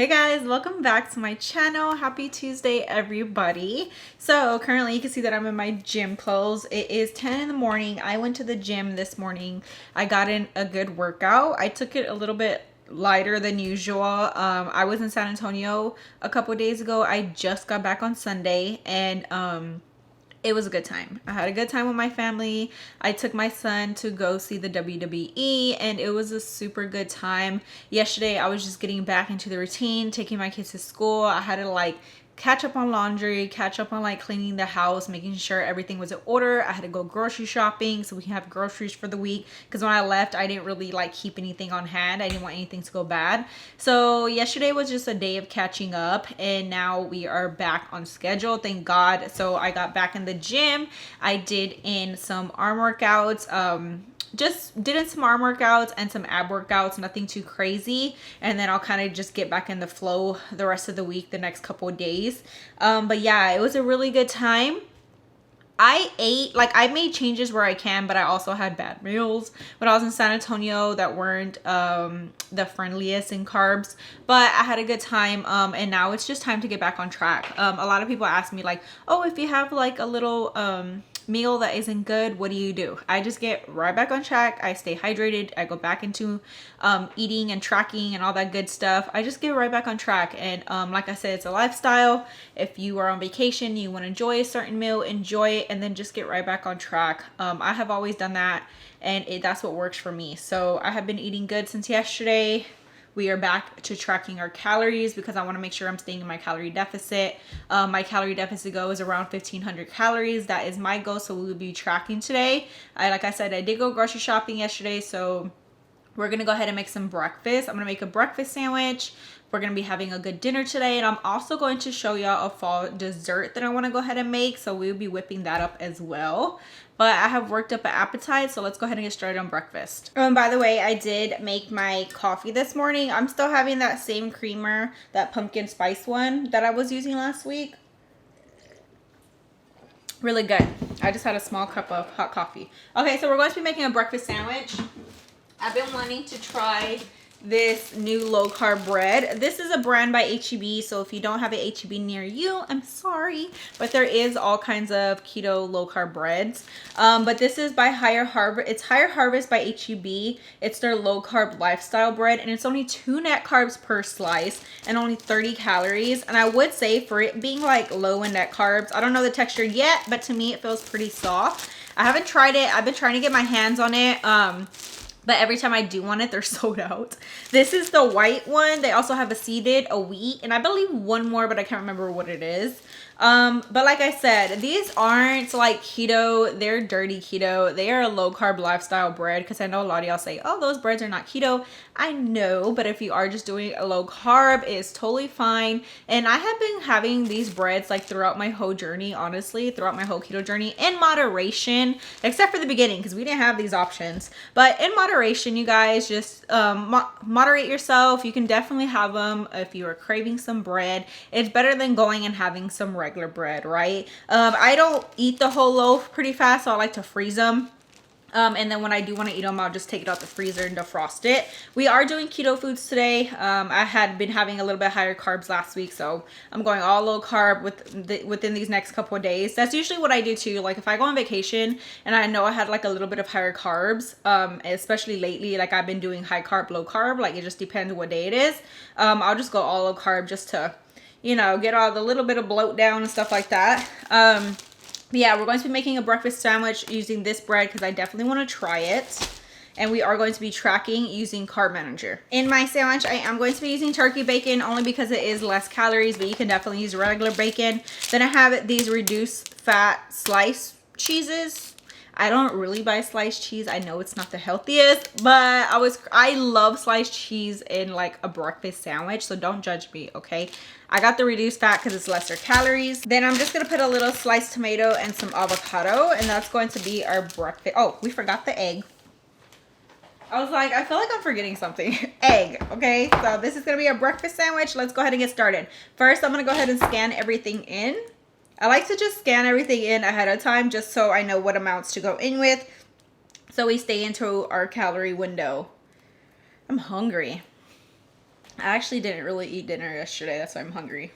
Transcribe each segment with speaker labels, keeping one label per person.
Speaker 1: Hey guys, welcome back to my channel. Happy Tuesday, everybody. So currently you can see that I'm in my gym clothes. It is 10 in the morning. I went to the gym this morning. I got in a good workout. I took it a little bit lighter than usual. I was in San Antonio a couple days ago. I just got back on Sunday and it was a good time. I had a good time with my family. I took my son to go see the WWE and it was a super good time. Yesterday, I was just getting back into the routine, taking my kids to school. I had to catch up on laundry, catch up on cleaning the house, making sure everything was in order. I had to go grocery shopping so we can have groceries for the week, because when I left I didn't really keep anything on hand. I didn't want anything to go bad. So yesterday was just a day of catching up and now we are back on schedule, thank God. So I got back in the gym. I did in some arm workouts, just did in some arm workouts and some ab workouts, nothing too crazy, and then I'll kind of just get back in the flow the rest of the week, the next couple of days. But yeah, it was a really good time. I ate, I made changes where I can, but I also had bad meals when I was in San Antonio that weren't the friendliest in carbs, but I had a good time. And now it's just time to get back on track. A lot of people ask me oh, if you have a little meal that isn't good, what do? I just get right back on track. I stay hydrated. I go back into eating and tracking and all that good stuff. I just get right back on track. And like I said, it's a lifestyle. If you are on vacation, you want to enjoy a certain meal, enjoy it, and then just get right back on track. I have always done that, and that's what works for me. So I have been eating good since yesterday. We are back to tracking our calories because I want to make sure I'm staying in my calorie deficit. My calorie deficit goal is around 1,500 calories. That is my goal, so we will be tracking today. Like I said, I did go grocery shopping yesterday, so we're going to go ahead and make some breakfast. I'm going to make a breakfast sandwich. We're going to be having a good dinner today, and I'm also going to show y'all a fall dessert that I want to go ahead and make, so we'll be whipping that up as well. But I have worked up an appetite, so let's go ahead and get started on breakfast. By the way, I did make my coffee this morning. I'm still having that same creamer, that pumpkin spice one that I was using last week. Really good. I just had a small cup of hot coffee. Okay, so we're going to be making a breakfast sandwich. I've been wanting to try this new low carb bread. This is a brand by H-E-B, so if you don't have an H-E-B near you, I'm sorry, but there is all kinds of keto low carb breads. But this is by Higher Harvest. It's Higher Harvest by H-E-B. It's their low carb lifestyle bread, and it's only 2 net carbs per slice and only 30 calories. And I would say, for it being low in net carbs, I don't know the texture yet, but to me it feels pretty soft. I haven't tried it. I've been trying to get my hands on it. But every time I do want it, they're sold out. This is the white one. They also have a seeded, a wheat, and I believe one more, but I can't remember what it is. But like I said, these aren't keto. They're dirty keto. They are a low carb lifestyle bread, because I know a lot of y'all say, oh, those breads are not keto. I know, but if you are just doing a low carb, it's totally fine. And I have been having these breads throughout my whole journey, honestly, throughout my whole keto journey, in moderation, except for the beginning, because we didn't have these options. But in moderation, you guys, just moderate yourself. You can definitely have them if you are craving some bread. It's better than going and having some regular bread, right? I don't eat the whole loaf pretty fast, so I like to freeze them. And then when I do want to eat them, I'll just take it out the freezer and defrost it. We are doing keto foods today. I had been having a little bit higher carbs last week, so I'm going all low carb within these next couple of days. That's usually what I do too. If I go on vacation and I know I had a little bit of higher carbs, especially lately, I've been doing high carb, low carb. It just depends what day it is. I'll just go all low carb just to, get all the little bit of bloat down and stuff like that. But yeah, we're going to be making a breakfast sandwich using this bread because I definitely want to try it. And we are going to be tracking using Carb Manager. In my sandwich, I am going to be using turkey bacon only because it is less calories, but you can definitely use regular bacon. Then I have these reduced fat slice cheeses. I don't really buy sliced cheese. I know it's not the healthiest, but I love sliced cheese in a breakfast sandwich, so don't judge me, okay? I got the reduced fat because it's lesser calories. Then I'm just gonna put a little sliced tomato and some avocado, and that's going to be our breakfast. Oh, we forgot the egg. I was I feel like I'm forgetting something. Egg, okay? So this is gonna be our breakfast sandwich. Let's go ahead and get started. First, I'm gonna go ahead and scan everything in. I like to just scan everything in ahead of time just so I know what amounts to go in with, so we stay into our calorie window. I'm hungry. I actually didn't really eat dinner yesterday. That's why I'm hungry.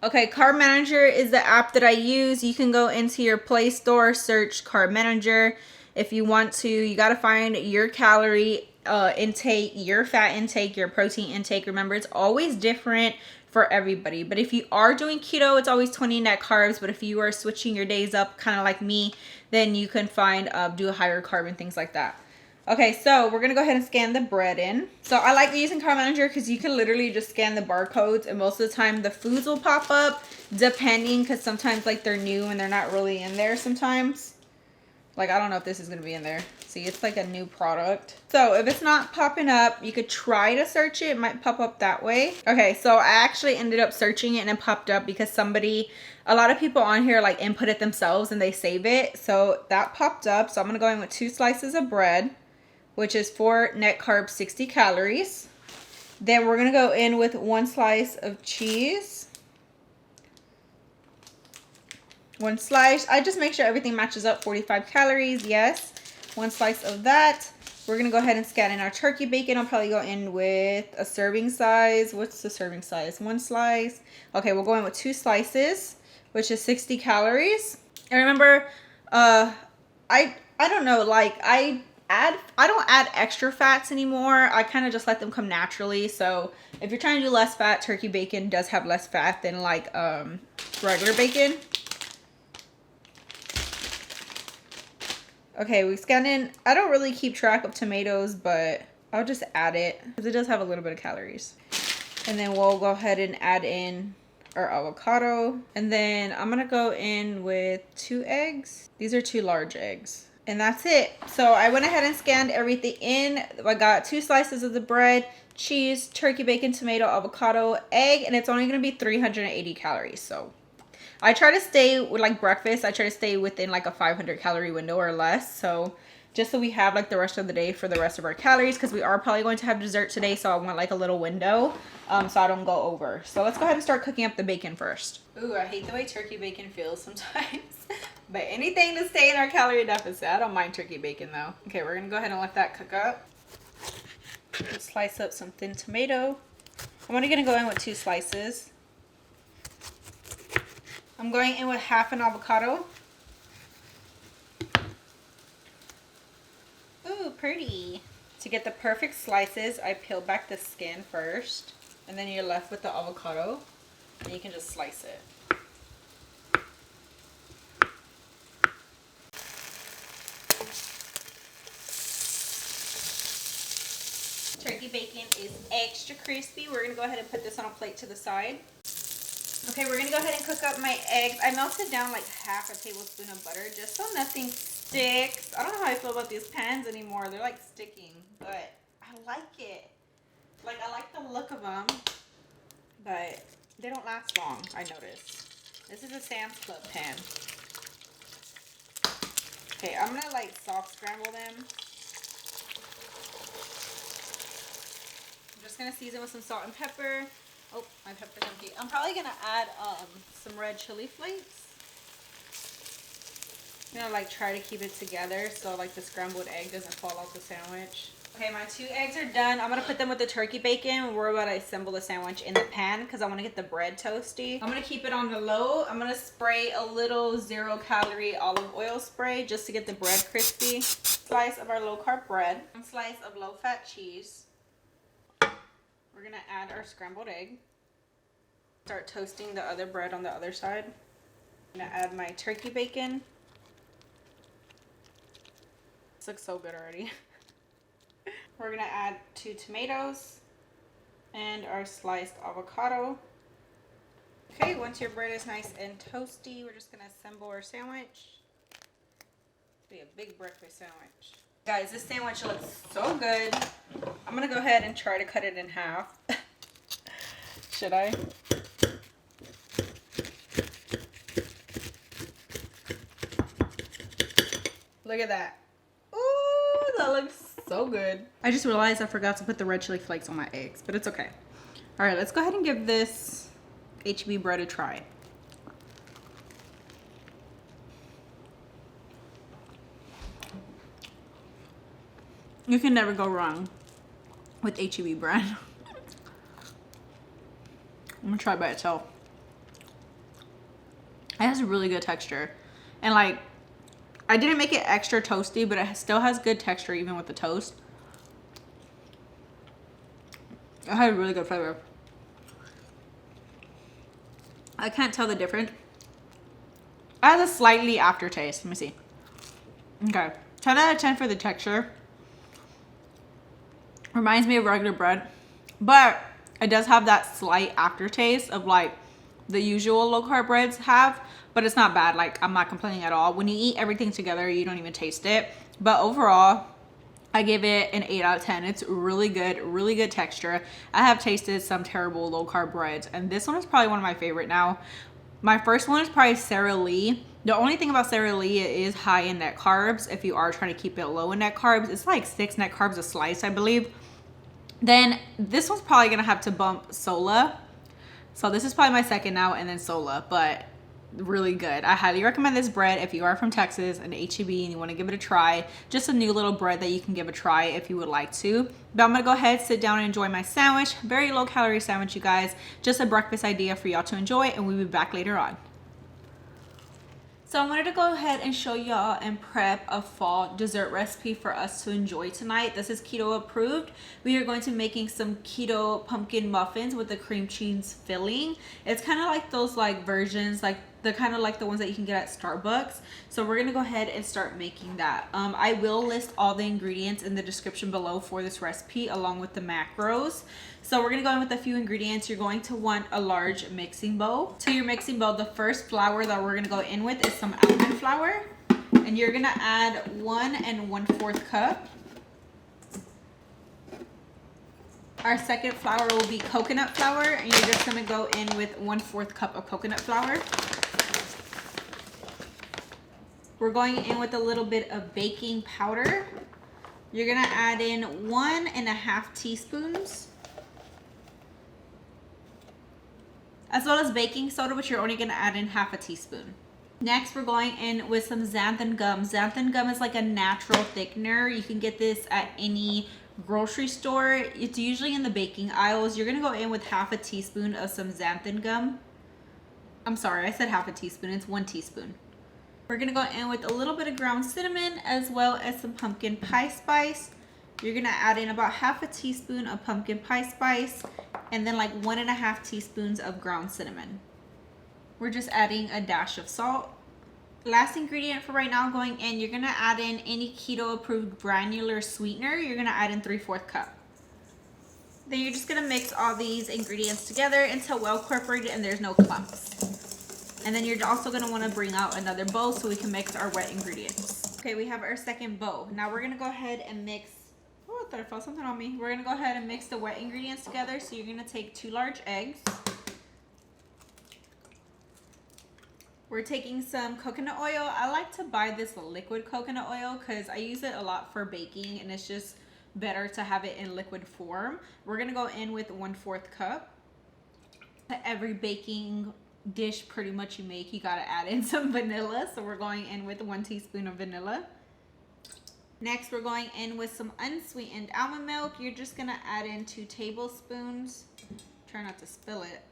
Speaker 1: Okay, Carb Manager is the app that I use. You can go into your Play Store, search Carb Manager. If you want to, you got to find your calorie intake, your fat intake, your protein intake. Remember, it's always different for everybody. But if you are doing keto, it's always 20 net carbs. But if you are switching your days up, kind of like me, then you can find, do a higher carb and things like that. Okay, so we're going to go ahead and scan the bread in. So I like using Carb Manager because you can literally just scan the barcodes, and most of the time the foods will pop up depending, because sometimes like they're new and they're not really in there sometimes. Like, I don't know if this is going to be in there. See, it's like a new product. So if it's not popping up, you could try to search it. It might pop up that way. Okay, so I actually ended up searching it and it popped up because a lot of people on here like input it themselves and they save it. So that popped up. So I'm going to go in with 2 slices of bread, which is 4 net carbs, 60 calories. Then we're going to go in with 1 slice of cheese. 1 slice. I just make sure everything matches up. 45 calories, yes. 1 slice of that. We're going to go ahead and scan in our turkey bacon. I'll probably go in with a serving size. What's the serving size? 1 slice. Okay, we'll go in with 2 slices, which is 60 calories. And remember, I don't know, like I don't add extra fats anymore. I kind of just let them come naturally. So if you're trying to do less fat, turkey bacon does have less fat than like regular bacon. Okay, we scanned in. I don't really keep track of tomatoes, but I'll just add it because it does have a little bit of calories. And then we'll go ahead and add in our avocado. And then I'm gonna go in with 2 eggs. These are 2 large eggs. And that's it. So I went ahead and scanned everything in. I got 2 slices of the bread, cheese, turkey bacon, tomato, avocado, egg, and it's only going to be 380 calories. So I try to stay with like breakfast. I try to stay within like a 500 calorie window or less. So just so we have like the rest of the day for the rest of our calories, because we are probably going to have dessert today. So I want like a little window so I don't go over. So let's go ahead and start cooking up the bacon first. Ooh, I hate the way turkey bacon feels sometimes. But anything to stay in our calorie deficit. I don't mind turkey bacon though. Okay, we're gonna go ahead and let that cook up. Let's slice up some thin tomato. I'm only gonna go in with 2 slices. I'm going in with half an avocado. Ooh, pretty. To get the perfect slices, I peel back the skin first, and then you're left with the avocado, and you can just slice it. Turkey bacon is extra crispy. We're going to go ahead and put this on a plate to the side. Okay, we're going to go ahead and cook up my eggs. I melted down like half a tablespoon of butter just so nothing sticks. I don't know how I feel about these pans anymore. They're like sticking, but I like it. Like, I like the look of them, but they don't last long, I noticed. This is a Sam's Club pan. Okay, I'm going to like soft scramble them. I'm just going to season with some salt and pepper. Oh, my pepper's empty. I'm probably going to add some red chili flakes. I'm going to like try to keep it together so like the scrambled egg doesn't fall off the sandwich. Okay, my 2 eggs are done. I'm going to put them with the turkey bacon. We're about to assemble the sandwich in the pan because I want to get the bread toasty. I'm going to keep it on the low. I'm going to spray a little 0-calorie olive oil spray just to get the bread crispy. Slice of our low-carb bread. 1 slice of low-fat cheese. We're going to add our scrambled egg. Start toasting the other bread on the other side. I'm going to add my turkey bacon. This looks so good already. We're going to add 2 tomatoes and our sliced avocado. Okay, once your bread is nice and toasty, we're just going to assemble our sandwich. It'll be a big breakfast sandwich. Guys, this sandwich looks so good. I'm going to go ahead and try to cut it in half. Should I? Look at that. Ooh, that looks so good. I just realized I forgot to put the red chili flakes on my eggs, but it's okay. All right, let's go ahead and give this HB bread a try. You can never go wrong with HEB bread. I'm gonna try by itself. It has a really good texture. And like, I didn't make it extra toasty, but it still has good texture even with the toast. It has a really good flavor. I can't tell the difference. It has a slightly aftertaste. Let me see. Okay. 10 out of 10 for the texture. Reminds me of regular bread. But it does have that slight aftertaste of like the usual low carb breads have. But it's not bad. Like, I'm not complaining at all. When you eat everything together, you don't even taste it. But overall, I give it an 8 out of 10. It's really good texture. I have tasted some terrible low carb breads, and this one is probably one of my favorite now. My first one is probably Sara Lee. The only thing about Sara Lee is high in net carbs. If you are trying to keep it low in net carbs, it's like 6 net carbs a slice, I believe. Then this one's probably gonna have to bump Sola. So this is probably my second now, and then Sola, but really good. I highly recommend this bread if you are from Texas and HEB and you want to give it a try. Just a new little bread that you can give a try if you would like to. But I'm gonna go ahead, sit down and enjoy my sandwich. Very low calorie sandwich, you guys. Just a breakfast idea for y'all to enjoy, and we'll be back later on. So I wanted to go ahead and show y'all and prep a fall dessert recipe for us to enjoy tonight. This is keto approved. We are going to be making some keto pumpkin muffins with the cream cheese filling. It's kind of like those like versions, like they're kind of like the ones that you can get at Starbucks. So we're gonna go ahead and start making that. I will list all the ingredients in the description below for this recipe along with the macros. So we're gonna go in with a few ingredients. You're going to want a large mixing bowl. To your mixing bowl, the first flour that we're gonna go in with is some almond flour. And you're gonna add 1 1/4 cup. Our second flour will be coconut flour, and you're just gonna go in with 1/4 cup of coconut flour. We're going in with a little bit of baking powder. You're gonna add in 1 1/2 teaspoons. As well as baking soda, which you're only gonna add in 1/2 teaspoon. Next, we're going in with some xanthan gum. Xanthan gum is like a natural thickener. You can get this at any grocery store. It's usually in the baking aisles. You're gonna go in with 1/2 teaspoon of some xanthan gum. I'm sorry, I said 1/2 teaspoon. It's 1 teaspoon. We're gonna go in with a little bit of ground cinnamon as well as some pumpkin pie spice. You're gonna add in about 1/2 teaspoon of pumpkin pie spice and then like 1 1/2 teaspoons of ground cinnamon. We're just adding a dash of salt. Last ingredient for right now going in, you're gonna add in any keto approved granular sweetener. You're gonna add in 3/4 cup. Then you're just gonna mix all these ingredients together until well incorporated and there's no clumps. And then you're also gonna wanna bring out another bowl so we can mix our wet ingredients. Okay, we have our second bowl. Now we're gonna go ahead and mix, oh, I thought I felt something on me. We're gonna go ahead and mix the wet ingredients together. So you're gonna take 2 large eggs. We're taking some coconut oil. I like to buy this liquid coconut oil because I use it a lot for baking and it's just better to have it in liquid form. We're gonna go in with 1/4 cup. To every baking dish pretty much you make, you gotta add in some vanilla. So we're going in with 1 teaspoon of vanilla. Next, we're going in with some unsweetened almond milk. You're just gonna add in 2 tablespoons. Try not to spill it.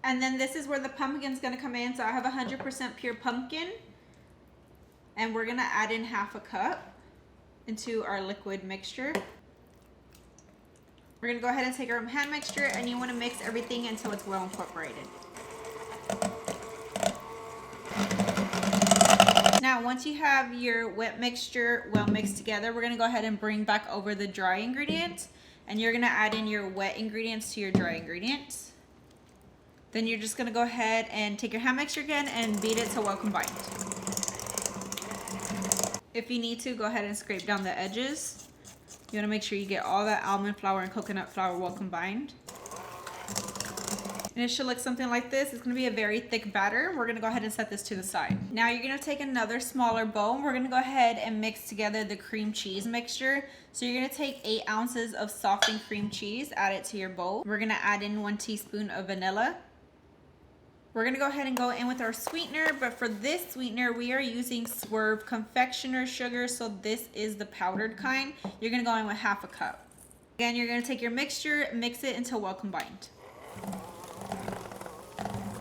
Speaker 1: And then this is where the pumpkin's gonna come in. So I have 100% pure pumpkin. And we're gonna add in 1/2 cup into our liquid mixture. We're gonna go ahead and take our hand mixture, and you wanna mix everything until it's well incorporated. Now, once you have your wet mixture well mixed together, we're gonna go ahead and bring back over the dry ingredients, and you're gonna add in your wet ingredients to your dry ingredients. Then you're just gonna go ahead and take your hand mixture again and beat it till well combined. If you need to, go ahead and scrape down the edges. You wanna make sure you get all that almond flour and coconut flour well combined. And it should look something like this. It's gonna be a very thick batter. We're gonna go ahead and set this to the side. Now you're gonna take another smaller bowl. We're gonna go ahead and mix together the cream cheese mixture. So you're gonna take 8 ounces of softened cream cheese, add it to your bowl. We're gonna add in 1 teaspoon of vanilla. We're gonna go ahead and go in with our sweetener, but for this sweetener, we are using Swerve confectioner sugar, so this is the powdered kind. You're gonna go in with 1/2 cup. Again, you're gonna take your mixture, mix it until well combined.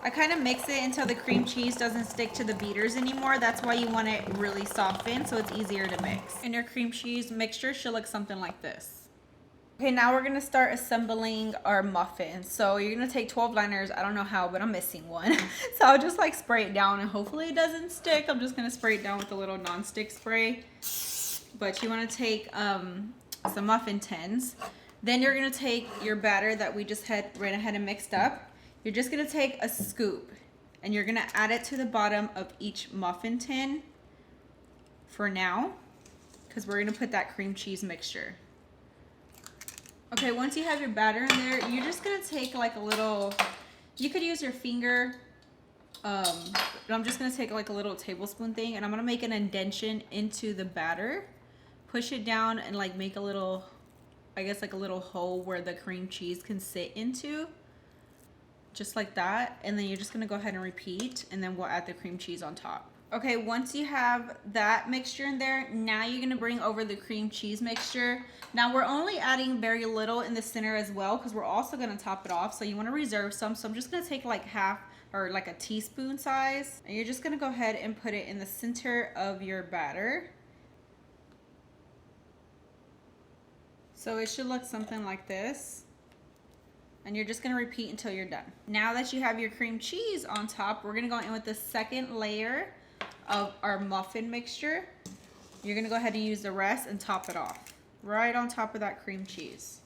Speaker 1: I kind of mix it until the cream cheese doesn't stick to the beaters anymore. That's why you want it really softened so it's easier to mix. And your cream cheese mixture should look something like this. Okay, now we're gonna start assembling our muffins. So you're gonna take 12 liners. I don't know how, but I'm missing one. So I'll just like spray it down and hopefully it doesn't stick. I'm just gonna spray it down with a little non-stick spray. But you wanna take some muffin tins. Then you're gonna take your batter that we just ran ahead and mixed up. You're just gonna take a scoop and you're gonna add it to the bottom of each muffin tin for now, because we're gonna put that cream cheese mixture. Okay, once you have your batter in there, you're just gonna take like a little, you could use your finger, but I'm just gonna take like a little tablespoon thing and I'm gonna make an indentation into the batter, push it down and like make a little, I guess like a little hole where the cream cheese can sit into. Just like that, and then you're just gonna go ahead and repeat, and then we'll add the cream cheese on top. Okay, once you have that mixture in there, now you're gonna bring over the cream cheese mixture. Now we're only adding very little in the center as well, because we're also gonna top it off, so you wanna reserve some. So I'm just gonna take like half, or like a teaspoon size, and you're just gonna go ahead and put it in the center of your batter. So it should look something like this. And you're just gonna repeat until you're done. Now that you have your cream cheese on top, we're gonna go in with the second layer of our muffin mixture. You're gonna go ahead and use the rest and top it off right on top of that cream cheese.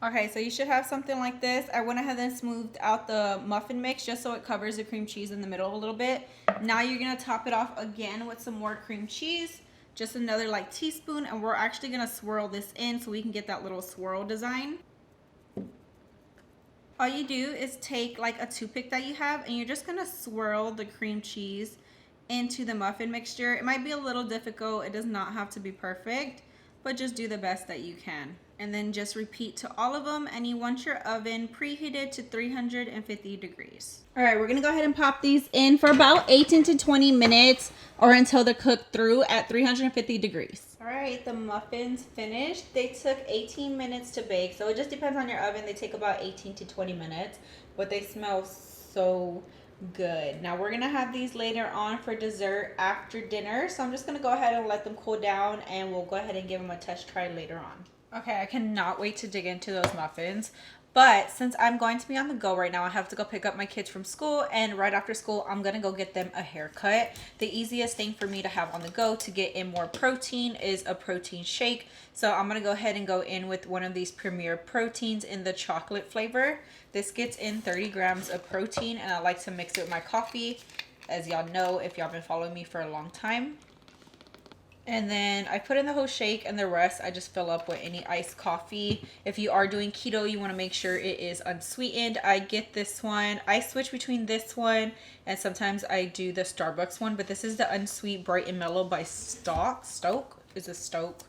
Speaker 1: Okay, so you should have something like this. I went ahead and smoothed out the muffin mix just so it covers the cream cheese in the middle a little bit. Now you're gonna top it off again with some more cream cheese, just another like teaspoon, and we're actually gonna swirl this in so we can get that little swirl design. All you do is take like a toothpick that you have and you're just gonna swirl the cream cheese into the muffin mixture. It might be a little difficult, it does not have to be perfect, but just do the best that you can. And then just repeat to all of them, and you want your oven preheated to 350 degrees. All right, we're gonna go ahead and pop these in for about 18 to 20 minutes or until they're cooked through at 350 degrees. All right, the muffins finished. They took 18 minutes to bake, so it just depends on your oven. They take about 18 to 20 minutes, but they smell so good. Now we're gonna have these later on for dessert after dinner, so I'm just gonna go ahead and let them cool down, and we'll go ahead and give them a test try later on. Okay, I cannot wait to dig into those muffins. But since I'm going to be on the go right now, I have to go pick up my kids from school, and right after school, I'm gonna go get them a haircut. The easiest thing for me to have on the go to get in more protein is a protein shake. So I'm gonna go ahead and go in with one of these Premier proteins in the chocolate flavor. This gets in 30 grams of protein, and I like to mix it with my coffee, as y'all know if y'all been following me for a long time. And then I put in the whole shake, and the rest I just fill up with any iced coffee. If you are doing keto, you want to make sure it is unsweetened. I get this one. I switch between this one and sometimes I do the Starbucks one, but this is the Unsweet Bright and Mellow by Stoke. Is it Stoke?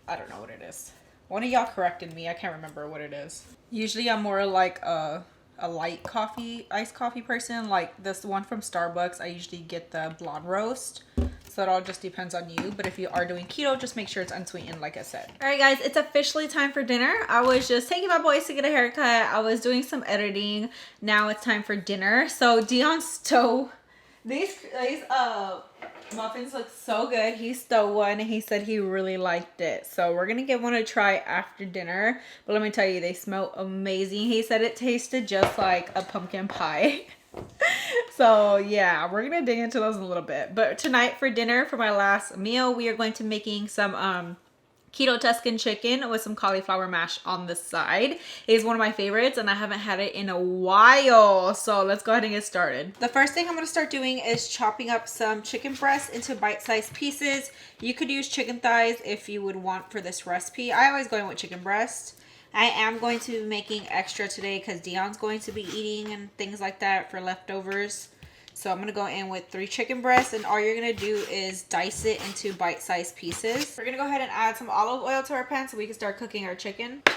Speaker 1: I don't know what it is. One of y'all corrected me. I can't remember what it is. Usually I'm more like a light coffee, iced coffee person. Like this one from Starbucks, I usually get the blonde roast. So it all just depends on you. But if you are doing keto, just make sure it's unsweetened, like I said. All right, guys, it's officially time for dinner. I was just taking my boys to get a haircut. I was doing some editing. Now it's time for dinner. So Dion stole these muffins look so good. He stole one and he said he really liked it. So we're gonna give one a try after dinner. But let me tell you, they smell amazing. He said it tasted just like a pumpkin pie. So yeah, we're gonna dig into those in a little bit. But tonight for dinner, for my last meal, we are going to be making some keto Tuscan chicken with some cauliflower mash on the side. It is one of my favorites and I haven't had it in a while. So let's go ahead and get started. The first thing I'm going to start doing is chopping up some chicken breasts into bite-sized pieces. You could use chicken thighs if you would want for this recipe. I always go in with chicken breast. I am going to be making extra today because Dion's going to be eating and things like that for leftovers. So I'm going to go in with 3 chicken breasts, and all you're going to do is dice it into bite-sized pieces. We're going to go ahead and add some olive oil to our pan so we can start cooking our chicken. You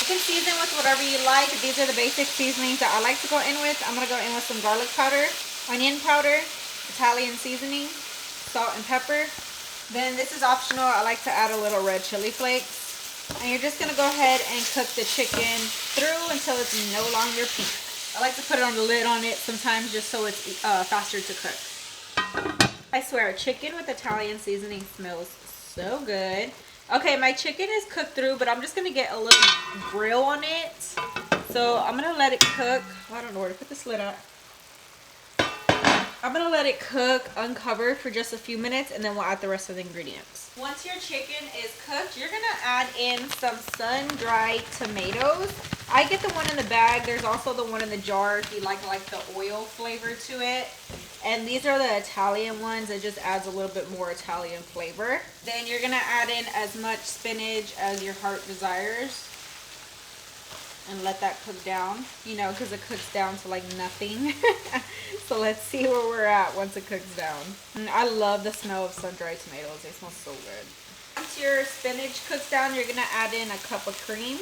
Speaker 1: can season with whatever you like. These are the basic seasonings that I like to go in with. I'm going to go in with some garlic powder, onion powder, Italian seasoning, salt and pepper. Then this is optional. I like to add a little red chili flakes. And you're just going to go ahead and cook the chicken through until it's no longer pink. I like to put it on the lid on it sometimes just so it's faster to cook. I swear, chicken with Italian seasoning smells so good. Okay, my chicken is cooked through, but I'm just going to get a little grill on it. So I'm going to let it cook. I don't know where to put this lid at. I'm going to let it cook uncovered for just a few minutes, and then we'll add the rest of the ingredients. Once your chicken is cooked, you're going to add in some sun-dried tomatoes. I get the one in the bag. There's also the one in the jar if you like the oil flavor to it. And these are the Italian ones. It just adds a little bit more Italian flavor. Then you're going to add in as much spinach as your heart desires. And let that cook down, you know, because it cooks down to like nothing. So let's see where we're at once it cooks down. And I love the smell of sun-dried tomatoes. They smell so good. Once your spinach cooks down, you're going to add in a cup of cream.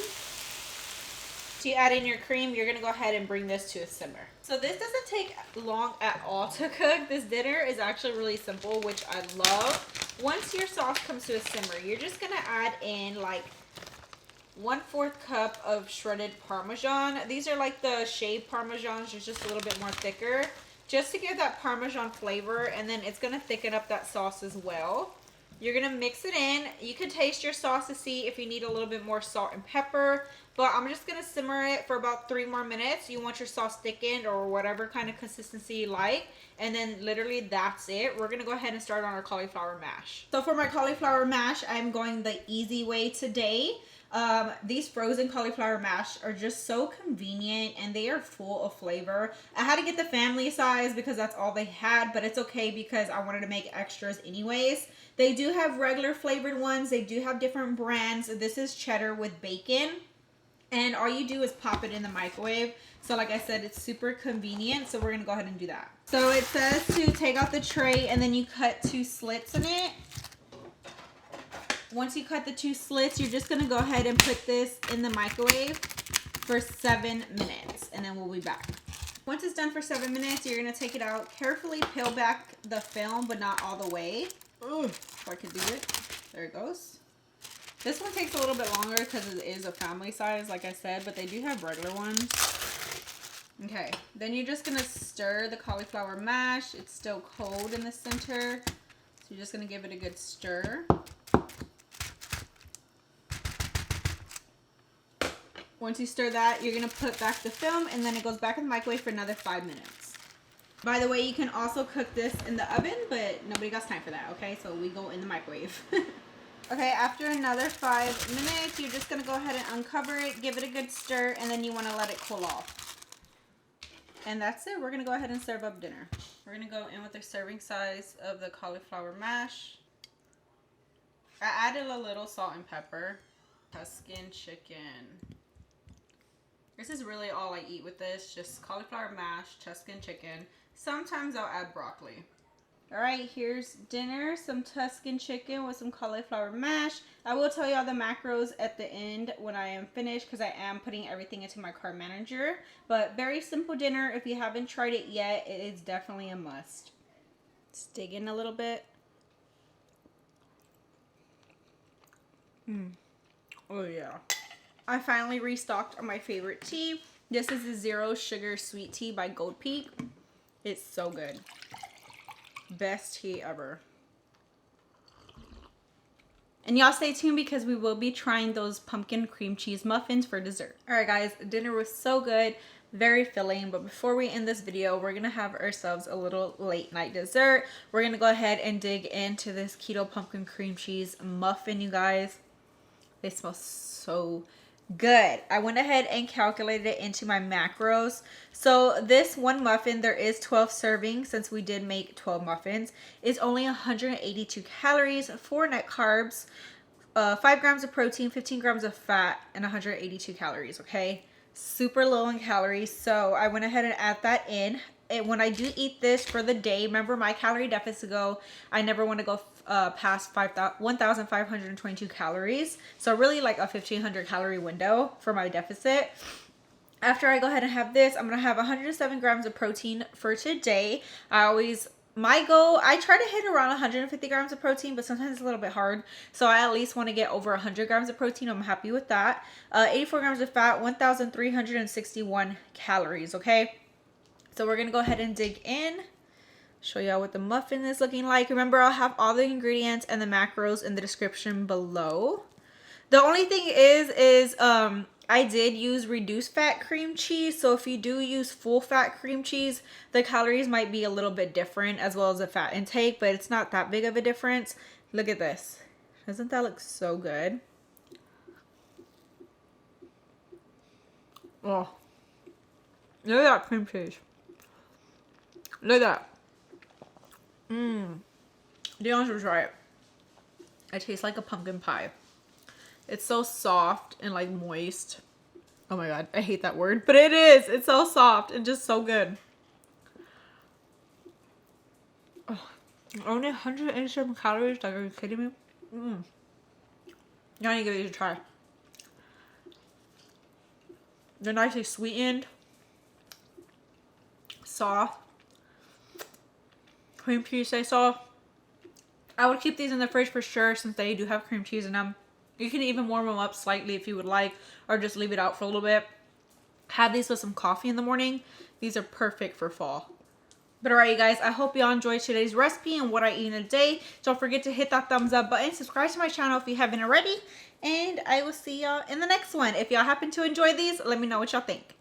Speaker 1: So you add in your cream, you're going to go ahead and bring this to a simmer. So this doesn't take long at all to cook. This dinner is actually really simple, which I love. Once your sauce comes to a simmer, you're just going to add in like 1/4 cup of shredded Parmesan. These are like the shaved Parmesans, just a little bit more thicker, just to give that Parmesan flavor, and then it's gonna thicken up that sauce as well. You're gonna mix it in. You can taste your sauce to see if you need a little bit more salt and pepper, but I'm just gonna simmer it for about 3 more minutes. You want your sauce thickened or whatever kind of consistency you like, and then literally that's it. We're gonna go ahead and start on our cauliflower mash. So for my cauliflower mash, I'm going the easy way today. These frozen cauliflower mash are just so convenient and they are full of flavor. I had to get the family size because that's all they had, but it's okay because I wanted to make extras anyways. They do have regular flavored ones. They do have different brands. This is cheddar with bacon, and all you do is pop it in the microwave. So like I said, it's super convenient. So we're gonna go ahead and do that. So it says to take out the tray and then you cut 2 slits in it. Once you cut the 2 slits, you're just going to go ahead and put this in the microwave for 7 minutes, and then we'll be back. Once it's done for 7 minutes, you're going to take it out, carefully peel back the film, but not all the way. Ugh, if I could do it. There it goes. This one takes a little bit longer because it is a family size, like I said, but they do have regular ones. Okay, then you're just going to stir the cauliflower mash. It's still cold in the center, so you're just going to give it a good stir. Once you stir that, you're going to put back the film, and then it goes back in the microwave for another 5 minutes. By the way, you can also cook this in the oven, but nobody got time for that, okay? So we go in the microwave. Okay, after another 5 minutes, you're just going to go ahead and uncover it, give it a good stir, and then you want to let it cool off. And that's it. We're going to go ahead and serve up dinner. We're going to go in with the serving size of the cauliflower mash. I added a little salt and pepper. Tuscan chicken. This is really all I eat with this, just cauliflower mash, Tuscan chicken. Sometimes I'll add broccoli. All right, here's dinner, some Tuscan chicken with some cauliflower mash. I will tell y'all the macros at the end when I am finished because I am putting everything into my carb manager. But very simple dinner. If you haven't tried it yet, it is definitely a must. Let's dig in a little bit. Oh yeah. I finally restocked on my favorite tea. This is the Zero Sugar Sweet Tea by Gold Peak. It's so good. Best tea ever. And y'all stay tuned because we will be trying those pumpkin cream cheese muffins for dessert. Alright guys, dinner was so good. Very filling, but before we end this video, we're gonna have ourselves a little late night dessert. We're gonna go ahead and dig into this keto pumpkin cream cheese muffin, you guys. They smell so good. I went ahead and calculated it into my macros. So this one muffin, there is 12 servings since we did make 12 muffins. It's only 182 calories, 4 net carbs, 5 grams of protein, 15 grams of fat, and 182 calories, okay? Super low in calories. So I went ahead and add that in. And when I do eat this for the day, remember my calorie deficit goal, I never want to go past 1,522 calories. So really like a 1,500 calorie window for my deficit. After I go ahead and have this, I'm going to have 107 grams of protein for today. I always my goal, I try to hit around 150 grams of protein, but sometimes it's a little bit hard. So I at least want to get over 100 grams of protein. I'm happy with that. 84 grams of fat, 1,361 calories, okay? So we're going to go ahead and dig in. Show y'all what the muffin is looking like. Remember, I'll have all the ingredients and the macros in the description below. The only thing is I did use reduced fat cream cheese. So if you do use full fat cream cheese, the calories might be a little bit different as well as the fat intake, but it's not that big of a difference. Look at this. Doesn't that look so good? Oh, look at that cream cheese. Look at that. Dion's was right. It tastes like a pumpkin pie. It's so soft and like moist. Oh my god, I hate that word, but it is. It's so soft and just so good. Oh, only 187 calories. Like, are you kidding me? Y'all need to give these a try. They're nicely sweetened, soft. Cream cheese tastes soft. I would keep these in the fridge for sure since they do have cream cheese in them. You can even warm them up slightly if you would like, or just leave it out for a little bit. Have these with some coffee in the morning. These are perfect for fall. But alright, you guys, I hope y'all enjoyed today's recipe and what I eat in a day. Don't forget to hit that thumbs up button. Subscribe to my channel if you haven't already. And I will see y'all in the next one. If y'all happen to enjoy these, let me know what y'all think.